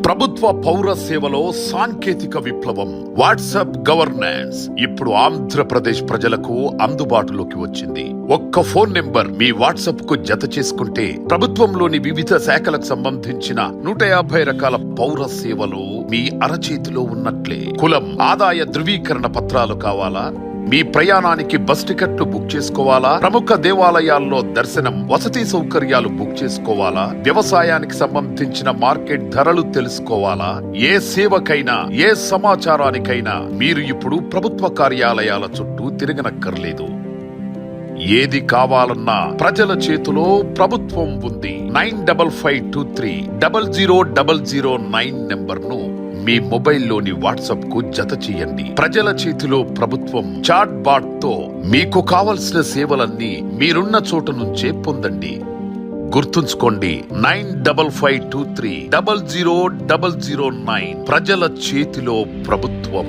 ప్రభుత్వ పౌర సేవలో సాంకేతిక విప్లవం వాట్సాప్ గవర్నెన్స్ ఇప్పుడు ఆంధ్రప్రదేశ్ ప్రజలకు అందుబాటులోకి వచ్చింది. ఒక్క ఫోన్ నెంబర్ మీ వాట్సాప్ కు జత చేసుకుంటే ప్రభుత్వంలోని వివిధ శాఖలకు సంబంధించిన 150 రకాల పౌర సేవలు మీ అరచేతిలో ఉన్నట్లే. కులం, ఆదాయ ధృవీకరణ పత్రాలు కావాలా? మీ ప్రయాణానికి బస్ టికెట్లు బుక్ చేసుకోవాలా? ప్రముఖ దేవాలయాల్లో దర్శనం, వసతి సౌకర్యాలు బుక్ చేసుకోవాలా? వ్యవసాయానికి సంబంధించిన మార్కెట్ ధరలు తెలుసుకోవాలా? ఏ సేవకైనా, ఏ సమాచారానికైనా మీరు ఇప్పుడు ప్రభుత్వ కార్యాలయాల చుట్టూ తిరగనక్కర్లేదు. ఏది కావాలన్నా ప్రజల చేతిలో ప్రభుత్వం ఉంది. 9553000009 నెంబర్ను మీ మొబైల్లోని వాట్సాప్ కు జత చేయండి. ప్రజల చేతిలో ప్రభుత్వం చాట్ బాట్ తో మీకు కావలసిన సేవలన్నీ మీరున్న చోట నుంచే పొందండి. గుర్తుంచుకోండి, 9553000009 ప్రజల చేతిలో ప్రభుత్వం.